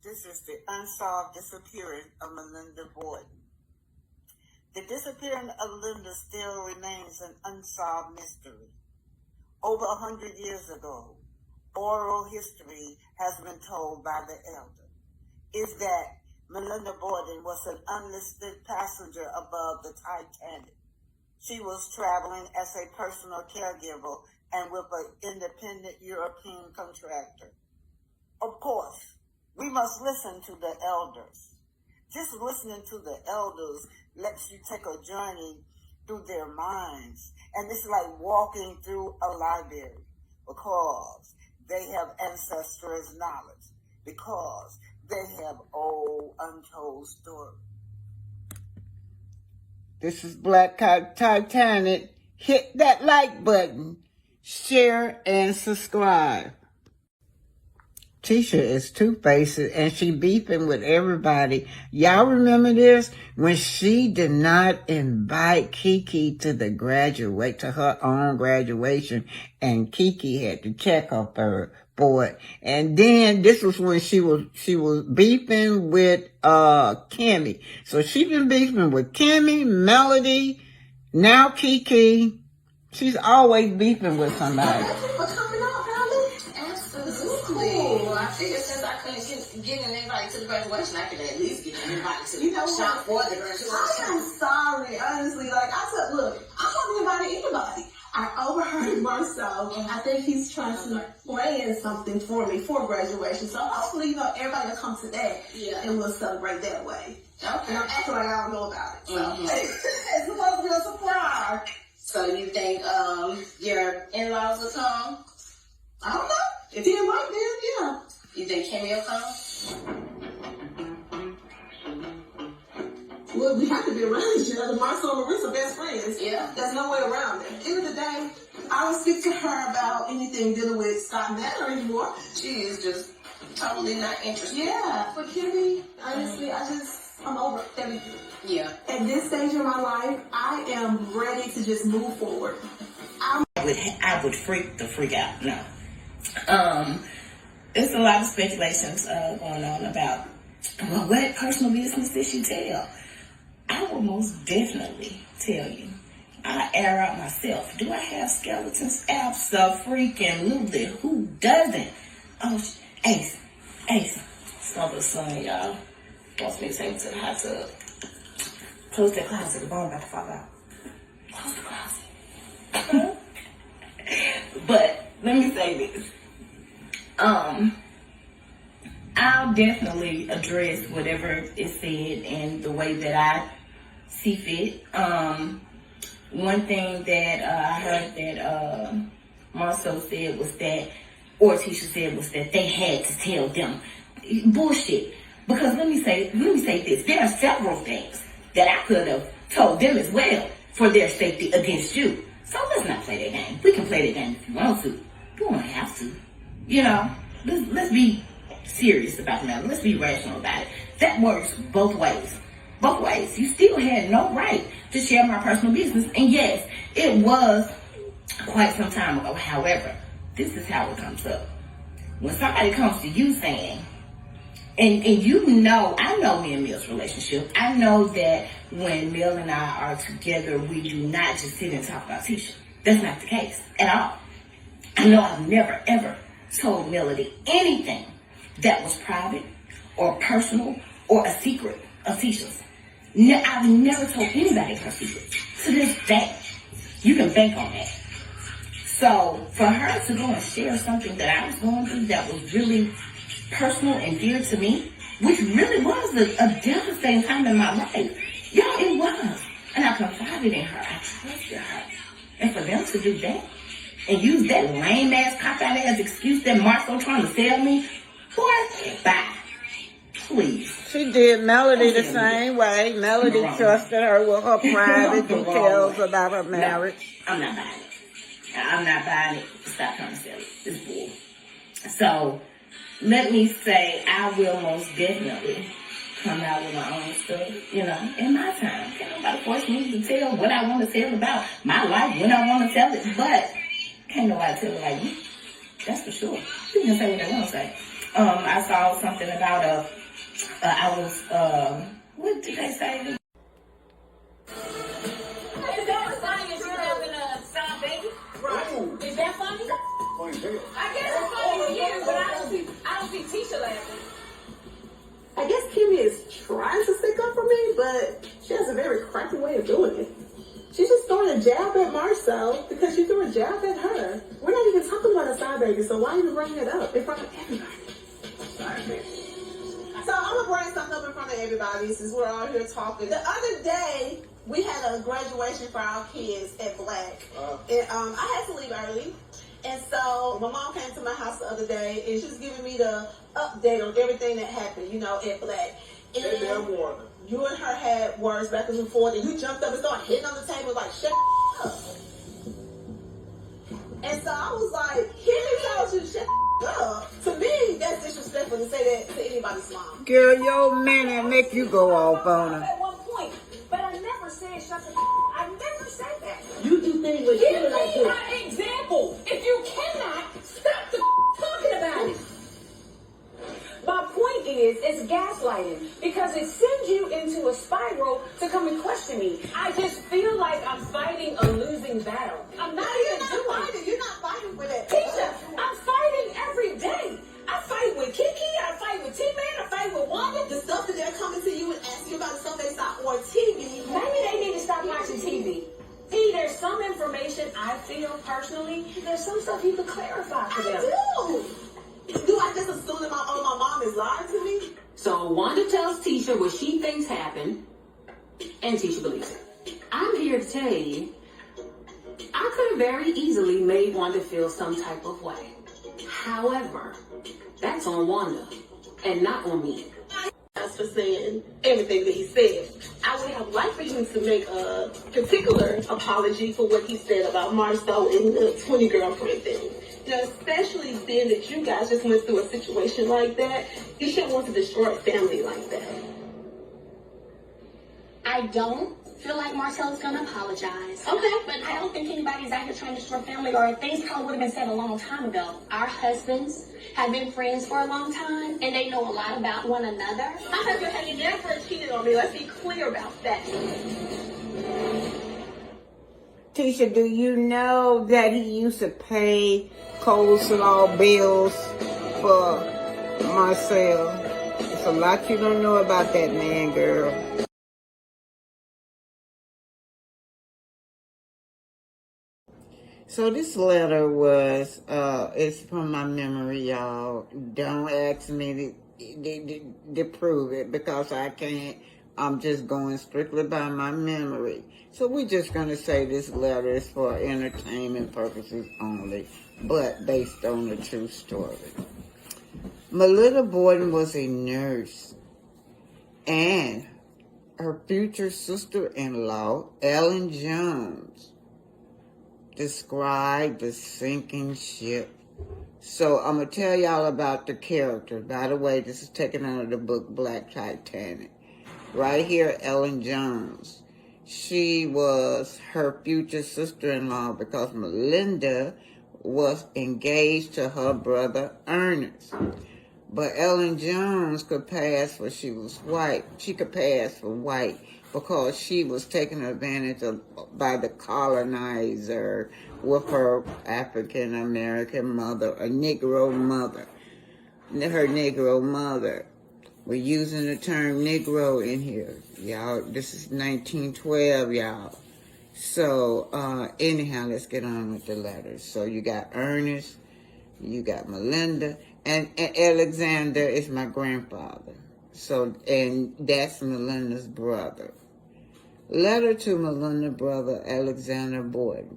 This is the unsolved disappearance of Melinda Boyd. The disappearance of Linda still remains an unsolved mystery. Over 100 years ago, oral history has been told by the elder, is that Melinda Boyd was an unlisted passenger above the Titanic. She was traveling as a personal caregiver and with an independent European contractor. Of course, we must listen to the elders. Just listening to the elders lets you take a journey through their minds. And it's like walking through a library because they have ancestral knowledge, because they have old untold stories. This is Black Titanic. Hit that like button, share, and subscribe. Tisha is two-faced and she beefing with everybody. Y'all remember this? When she did not invite Keke to her own graduation, and Keke had to check up her board. And then this was when she was beefing with Kimmie. So she been beefing with Kimmie, Melody, now Keke. She's always beefing with somebody. I figured since I couldn't get an invite to the graduation, I could at least get an invite to the shop for the graduation. I am sorry, honestly. I'm not inviting anybody. I overheard Marsau. I think he's trying to plan something for me for graduation. So hopefully, everybody will come to that and we'll celebrate that way. Okay. And I'm acting like I don't know about it. So it's supposed to be a surprise. So you think your in-laws will come? I don't know. If he invite them, yeah. You think Kimmie will come? Well, we have to be around each other. Marsau and Marissa are best friends. Yeah. There's no way around it. At the end of the day, I don't speak to her about anything dealing with Scott Matter anymore. She is just totally not interested. Yeah. For Kimmie, honestly, I'm over everything. Yeah. At this stage of my life, I am ready to just move forward. I would freak out. No. There's a lot of speculations going on about, well, what personal business did she tell? I will most definitely tell you. I air out myself. Do I have skeletons? Abso-freaking-lutely. Who doesn't? Oh, Ace. Snuggle son, y'all. Wants me to take him to the hot tub. Close that closet. The bone about to fall out. Close the closet. But let me say this. I'll definitely address whatever is said in the way that I see fit. One thing that I heard that Marsau said was that, or Tisha said was that they had to tell them. Bullshit. Because let me say this. There are several things that I could have told them as well for their safety against you. So let's not play that game. We can play that game if you want to. You don't have to. Let's be serious about the matter. Let's be rational about it. That works both ways. Both ways. You still had no right to share my personal business. And yes, it was quite some time ago. However, this is how it comes up. When somebody comes to you saying, and I know me and Mil's relationship. I know that when Mil and I are together, we do not just sit and talk about Tisha. That's not the case at all. I know I've never, ever told Melody anything that was private or personal or a secret of Tisha's. I've never told anybody her secrets. To this day, you can bank on that. So for her to go and share something that I was going through that was really personal and dear to me, which really was a devastating time in my life. Y'all, it was. And I confided in her. I trusted her. And for them to do that and use that lame-ass, cop-out-ass excuse that Marsau trying to sell me, boy, bye. Please. She did Melody the same way. Melody trusted her with her private details about her marriage. No, I'm not buying it. I'm not buying it. Stop trying to sell it. It's bull. So, let me say, I will most definitely come out with my own stuff, in my time. Can't nobody force me to tell what I want to tell about my life when I want to tell it, but can't nobody tell it like me. That's for sure. You can say what they want to say. I saw something about what did they say? Is that a sign that you're having a sound baby? Right. Is that funny? I guess it's funny to you, but I don't see Tisha laughing. I guess Kimmie is trying to stick up for me, but she has a very crappy way of doing it. She's just throwing a jab at Marsau because she threw a jab at her. We're not even talking about a side baby, so why even bring it up in front of everybody? Sorry, baby. So I'm gonna bring something up in front of everybody since we're all here talking. The other day, we had a graduation for our kids at Black. And I had to leave early. And so my mom came to my house the other day and she was giving me the update on everything that happened, at Black. And you and her had words back and forth, and you jumped up and started hitting on the table like, shut up. And so I was like, Kimmie told you to shut up. To me, that's disrespectful to say that to anybody's mom. Girl, your man make you go off on her. At one point, but I never said shut the I never said that. You do things with Give children like me this. an example. If you cannot, stop the talking about it. My point is, it's gaslighting because it sends you into a spiral to come and question me. I just feel like I'm fighting a losing battle. I'm not even doing it. You're not fighting for that. Tisha, I'm fighting every day. I fight with Keke, I fight with T-Man, I fight with Wanda. The stuff that they're coming to you and asking you about the stuff they saw on TV. Maybe they need to stop watching TV. See, there's some information I feel personally, there's some stuff you could clarify for them. I do. Do I just assume that my mom is lying to me? So Wanda tells Tisha what she thinks happened, and Tisha believes it. I'm here to tell you, I could have very easily made Wanda feel some type of way. However, that's on Wanda, and not on me. As for saying everything that he said, I would have liked for him to make a particular apology for what he said about Marsau and the 20 girlfriend thing. Especially being that you guys just went through a situation like that, you shouldn't want to destroy a family like that. I don't feel like Marcel's gonna apologize. Okay. But I don't think anybody's out here trying to destroy family, or things probably would have been said a long time ago. Our husbands have been friends for a long time, and they know a lot about one another. My husband had never cheated on me. Let's be clear about that. Tisha, do you know that he used to pay coleslaw bills for Marsau? There's a lot you don't know about that man, girl. So this letter was, it's from my memory, y'all. Don't ask me to prove it because I can't. I'm just going strictly by my memory. So we're just going to say this letter is for entertainment purposes only, but based on a true story. Melinda Boyd was a nurse, and her future sister-in-law, Ellen Jones, described the sinking ship. So I'm going to tell y'all about the character. By the way, this is taken out of the book Black Titanic. Right here, Ellen Jones. She was her future sister-in-law because Melinda was engaged to her brother Ernest. But Ellen Jones could pass for she was white. She could pass for white because she was taken advantage of by the colonizer with her African-American mother, a Negro mother. Her Negro mother. We're using the term Negro in here, y'all. This is 1912, y'all. So, anyhow, let's get on with the letters. So, you got Ernest, you got Melinda, and Alexander is my grandfather. So, and that's Melinda's brother. Letter to Melinda's brother, Alexander Boyd,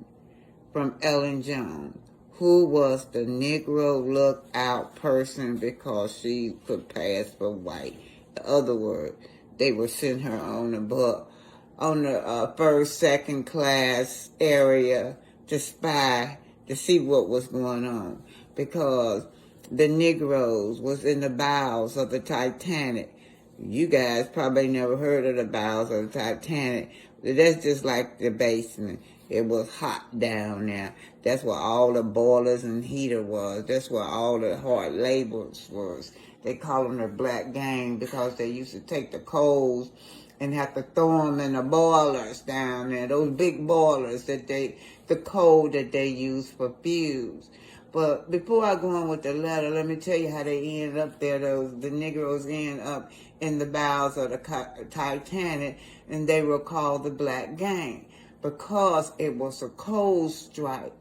from Ellen Jones, who was the Negro lookout person because she could pass for white. In other words, they would send her on the first, second class area to spy to see what was going on because the Negroes was in the bowels of the Titanic. You guys probably never heard of the bowels of the Titanic. That's just like the basement. It was hot down there. That's where all the boilers and heater was. That's where all the hard labors was. They call them the Black Gang because they used to take the coals and have to throw them in the boilers down there. Those big boilers the coal that they use for fuels. But before I go on with the letter, let me tell you how they ended up there. The Negroes ended up in the bows of the Titanic, and they were called the Black Gang because it was a coal strike.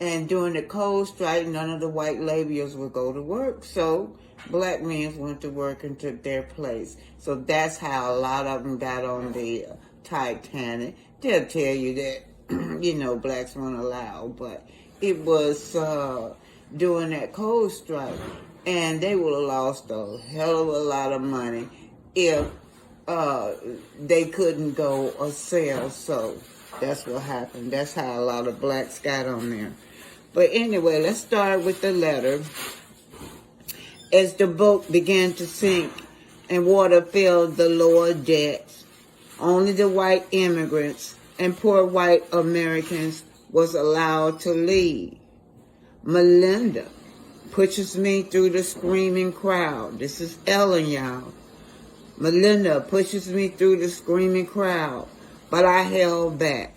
And during the coal strike, none of the white laborers would go to work. So black men went to work and took their place. So that's how a lot of them got on the Titanic. They'll tell you that, blacks weren't allowed, but it was during that coal strike. And they would have lost a hell of a lot of money if they couldn't go or sail. So that's what happened. That's how a lot of blacks got on there. But anyway, let's start with the letter. As the boat began to sink and water filled the lower decks, only the white immigrants and poor white Americans was allowed to leave. Melinda pushes me through the screaming crowd. This is Ellen, y'all. Melinda pushes me through the screaming crowd, but I held back.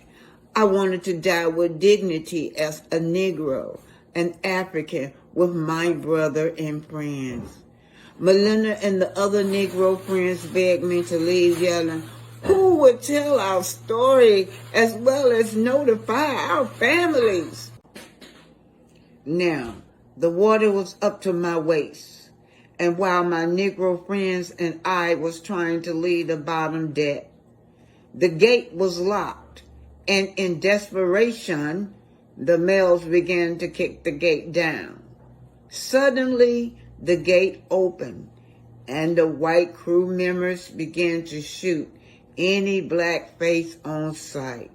I wanted to die with dignity as a Negro, an African, with my brother and friends. Melinda and the other Negro friends begged me to leave, yelling, "Who would tell our story as well as notify our families?" Now, the water was up to my waist, and while my Negro friends and I was trying to leave the bottom deck, the gate was locked, and in desperation, the males began to kick the gate down. Suddenly, the gate opened, and the white crew members began to shoot any black face on sight.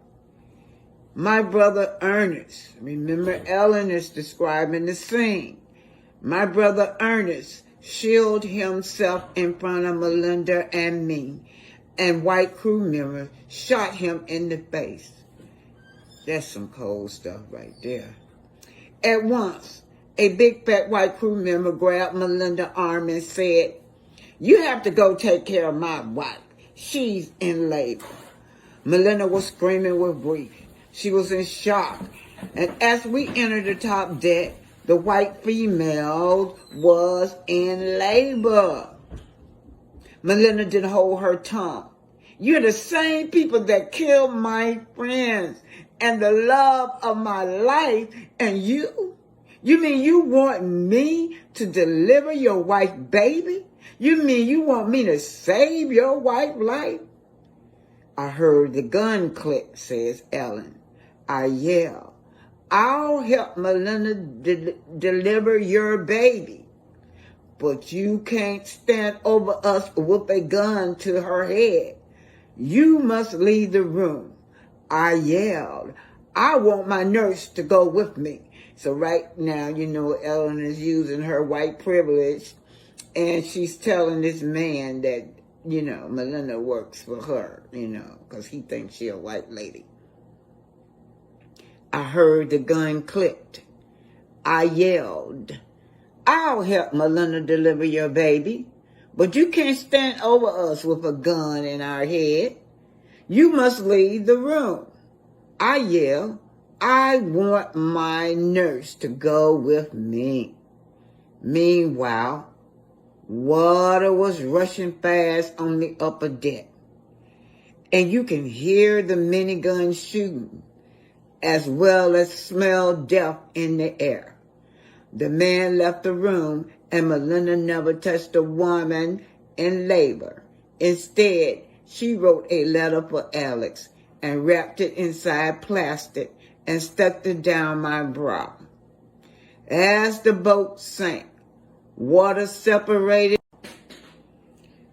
My brother Ernest, remember Ellen is describing the scene. My brother Ernest shielded himself in front of Melinda and me, and white crew members shot him in the face. That's some cold stuff right there. At once, a big fat white crew member grabbed Melinda's arm and said, "You have to go take care of my wife. She's in labor." Melinda was screaming with grief. She was in shock. And as we entered the top deck, the white female was in labor. Melinda didn't hold her tongue. "You're the same people that killed my friends and the love of my life, and you mean you want me to deliver your wife's baby? You mean you want me to save your wife's life?" I heard the gun click, says Ellen. I yelled, "I'll help Melinda deliver your baby, but you can't stand over us with a gun to her head. You must leave the room." I yelled, "I want my nurse to go with me." So right now, Ellen is using her white privilege, and she's telling this man that, Melinda works for her, because he thinks she's a white lady. I heard the gun clicked. I yelled, "I'll help Melinda deliver your baby, but you can't stand over us with a gun in our head. You must leave the room." I yelled, "I want my nurse to go with me." Meanwhile, water was rushing fast on the upper deck, and you can hear the miniguns shooting, as well as smell death in the air. The man left the room, and Melinda never touched a woman in labor. Instead, she wrote a letter for Alex and wrapped it inside plastic and stuck it down my bra. As the boat sank, water separated.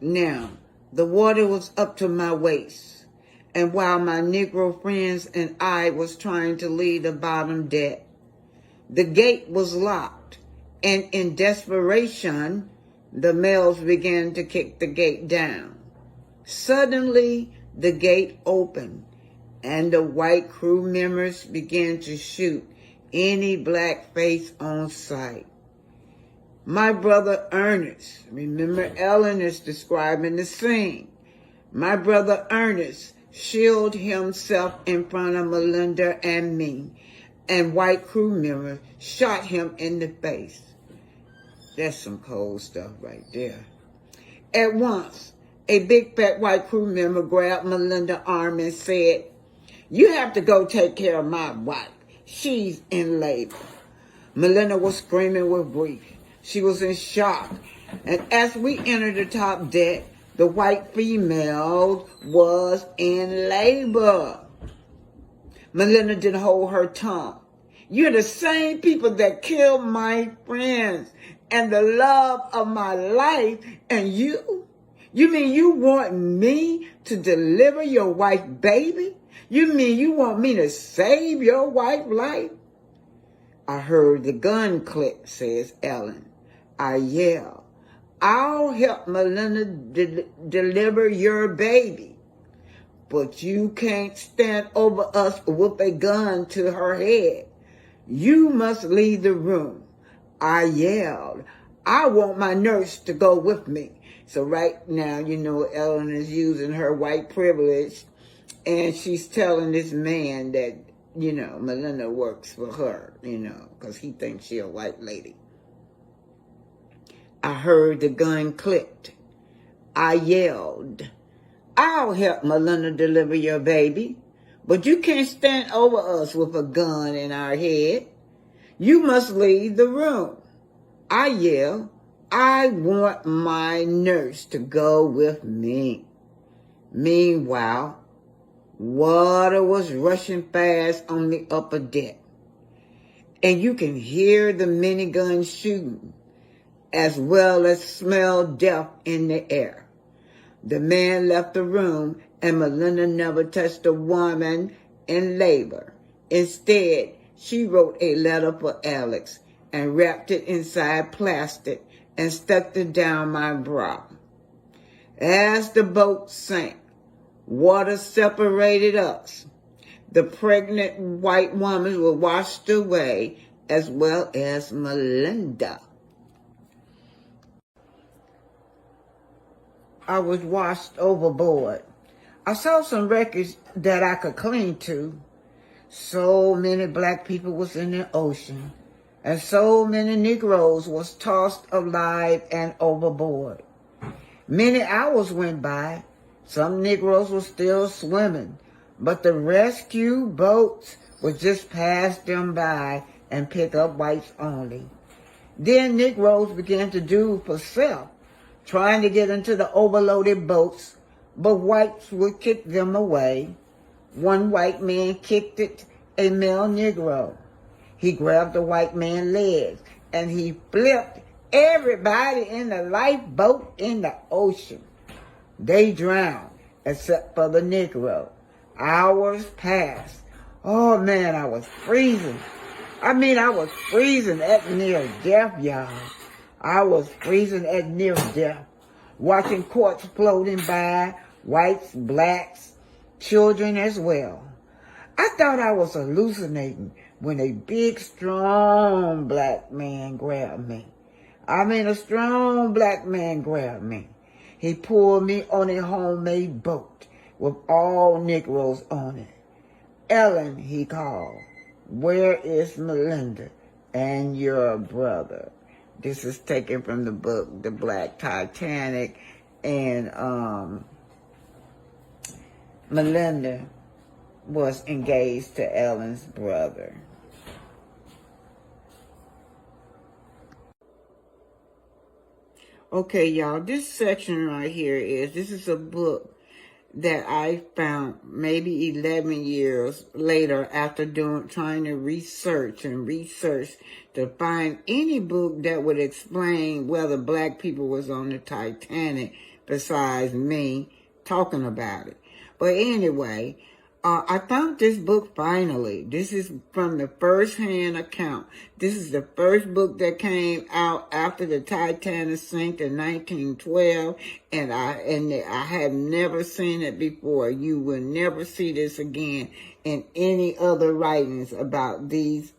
Now, the water was up to my waist, and while my Negro friends and I was trying to leave the bottom deck, the gate was locked, and in desperation, the males began to kick the gate down. Suddenly, the gate opened, and the white crew members began to shoot any black face on sight. My brother Ernest, remember Ellen is describing the scene. My brother Ernest shielded himself in front of Melinda and me, and white crew members shot him in the face. That's some cold stuff right there. At once, a big fat white crew member grabbed Melinda's arm and said, "You have to go take care of my wife. She's in labor." Melinda was screaming with grief. She was in shock. And as we entered the top deck, the white female was in labor. Melinda didn't hold her tongue. "You're the same people that killed my friends and the love of my life, and you mean you want me to deliver your wife's baby? You mean you want me to save your wife's life?" "I heard the gun click," says Ellen. I yelled, "I'll help Melinda deliver your baby. But you can't stand over us with a gun to her head. You must leave the room." I yelled, "I want my nurse to go with me." So right now, Ellen is using her white privilege, and she's telling this man that, Melinda works for her, because he thinks she's a white lady. I heard the gun clicked. I yelled, "I'll help Melinda deliver your baby, but you can't stand over us with a gun in our head. You must leave the room." I yelled, "I want my nurse to go with me." Meanwhile, water was rushing fast on the upper deck, and you can hear the minigun shooting, as well as smell death in the air. The man left the room, and Melinda never touched a woman in labor. Instead, she wrote a letter for Alex and wrapped it inside plastic and stuck it down my bra. As the boat sank, water separated us. The pregnant white woman was washed away, as well as Melinda. I was washed overboard. I saw some wreckage that I could cling to. So many black people was in the ocean, and so many Negroes was tossed alive and overboard. Many hours went by. Some Negroes were still swimming, but the rescue boats would just pass them by and pick up whites only. Then Negroes began to do for self, trying to get into the overloaded boats, but whites would kick them away. One white man kicked a male Negro. He grabbed the white man's legs, and he flipped everybody in the lifeboat in the ocean. They drowned, except for the Negro. Hours passed. Oh man, I was freezing. I was freezing at near death, y'all. I was freezing at near death, watching corpses floating by, whites, blacks, children as well. I thought I was hallucinating when a big, strong black man grabbed me. A strong black man grabbed me. He pulled me on a homemade boat with all Negroes on it. "Ellen," he called, "where is Melinda and your brother?" This is taken from the book, The Black Titanic, and Melinda was engaged to Ellen's brother. Okay, y'all, this section right here this is a book that I found maybe 11 years later after trying to research to find any book that would explain whether black people was on the Titanic besides me talking about it. But anyway, I found this book finally. This is from the first-hand account. This is the first book that came out after the Titanic sank in 1912, and I had never seen it before. You will never see this again in any other writings about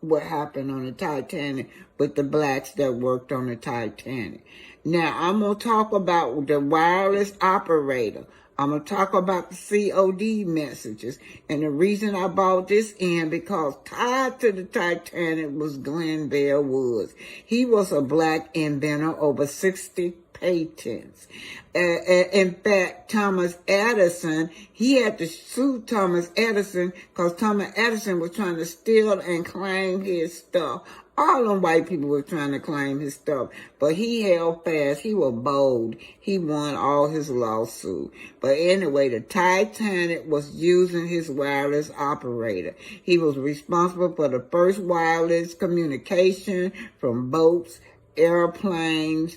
what happened on the Titanic with the blacks that worked on the Titanic. Now, I'm going to talk about the wireless operator. I'm going to talk about the COD messages. And the reason I brought this in, because tied to the Titanic was Glenn Bell Woods. He was a black inventor, over 60 patents. In fact, Thomas Edison, he had to sue Thomas Edison because Thomas Edison was trying to steal and claim his stuff. All them white people were trying to claim his stuff, but he held fast. He was bold. He won all his lawsuit. But anyway, the Titanic was using his wireless operator. He was responsible for the first wireless communication from boats, airplanes,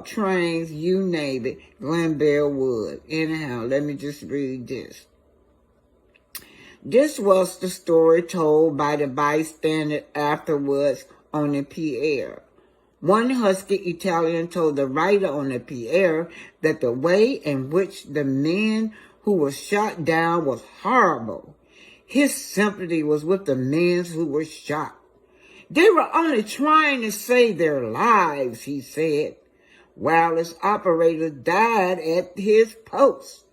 trains, you name it. Glenn Bell Wood. Anyhow, let me just read this. This was the story told by the bystander afterwards on the pier. One husky Italian told the writer on the pier that the way in which the men who were shot down was horrible. His sympathy was with the men who were shot. They were only trying to save their lives, he said. Wireless operator died at his post.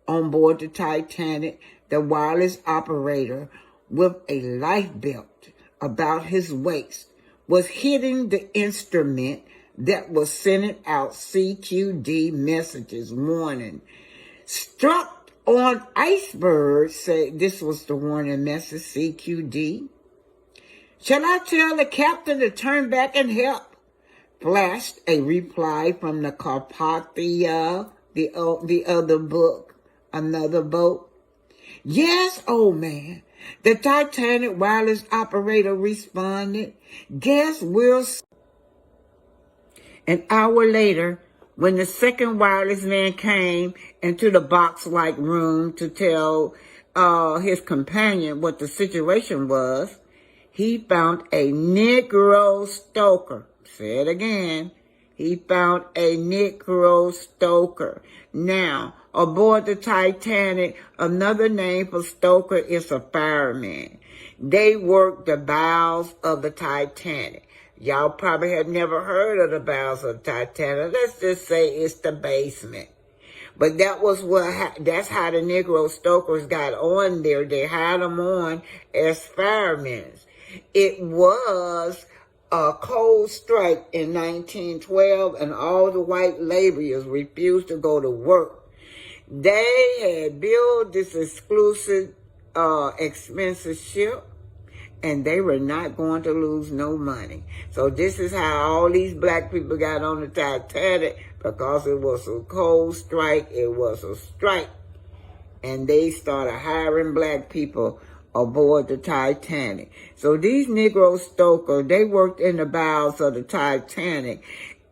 On board the Titanic, the wireless operator, with a life belt about his waist, was hitting the instrument that was sending out CQD messages warning. Struck on iceberg, said this was the warning message, CQD. Shall I tell the captain to turn back and help? Flashed a reply from the Carpathia, the other book, another boat. Yes, old man, the Titanic wireless operator responded. Guess we'll see. An hour later, when the second wireless man came into the box-like room to tell his companion what the situation was, he found a Negro stoker. Say it again. He found a Negro stoker. Now, aboard the Titanic, another name for stoker is a fireman. They worked the bows of the Titanic. Y'all probably have never heard of the bows of the Titanic. Let's just say it's the basement. But that's how the Negro stokers got on there. They had them on as firemen. It was a cold strike in 1912, and all the white laborers refused to go to work. They had built this exclusive, expensive ship, and they were not going to lose no money. So this is how all these black people got on the Titanic, because it was a cold strike. It was a strike. And they started hiring black people aboard the Titanic. So these Negro stokers, they worked in the bows of the Titanic,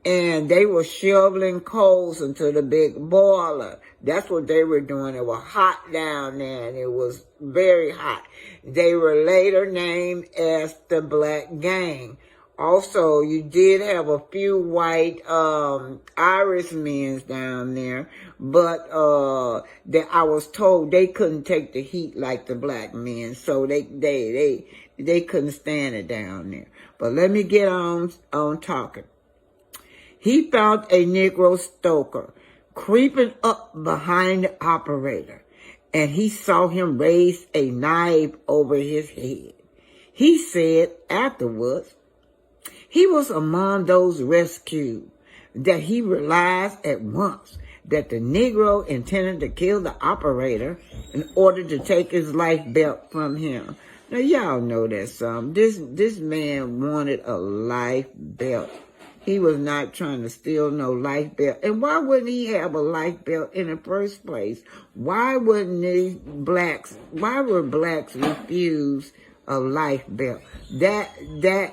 and they were shoveling coals into the big boiler. That's what they were doing. It was hot down there, and it was very hot. They were later named as the Black Gang. Also, you did have a few white Irishmen down there, but that I was told they couldn't take the heat like the black men, so they couldn't stand it down there. But let me get on talking. He found a Negro stoker creeping up behind the operator, and he saw him raise a knife over his head. He said afterwards, he was among those rescued, that he realized at once that the Negro intended to kill the operator in order to take his life belt from him. Now, y'all know that some. This man wanted a life belt. He was not trying to steal no life belt. And why wouldn't he have a life belt in the first place? Why were blacks refuse a life belt? That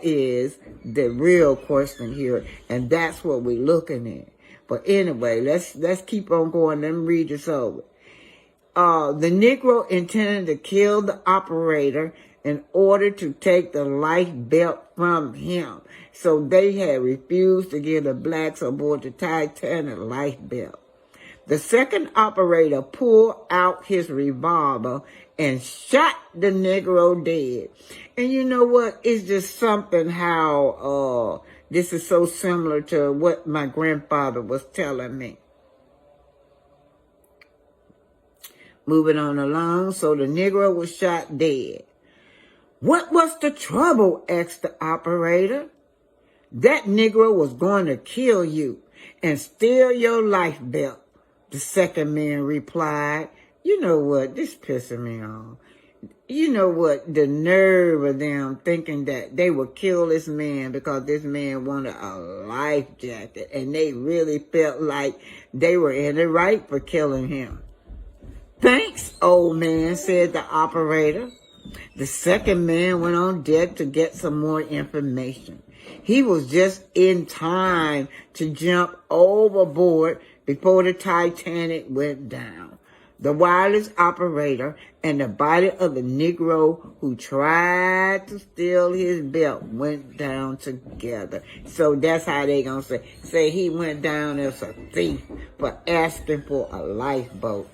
is the real question here, and that's what we're looking at. But anyway, let's keep on going. Let me read this over. The Negro intended to kill the operator in order to take the life belt from him. So they had refused to give the blacks aboard the Titanic life belt. The second operator pulled out his revolver and shot the Negro dead. And you know what? It's just something how this is so similar to what my grandfather was telling me. Moving on along, so the Negro was shot dead. What was the trouble? Asked the operator. That Negro was going to kill you and steal your life belt. The second man replied, you know what, this pissing me off. You know what, the nerve of them thinking that they would kill this man because this man wanted a life jacket, and they really felt like they were in the right for killing him. Thanks, old man, said the operator. The second man went on deck to get some more information. He was just in time to jump overboard before the Titanic went down. The wireless operator and the body of the Negro who tried to steal his belt went down together. So that's how they gonna say he went down as a thief for asking for a lifeboat.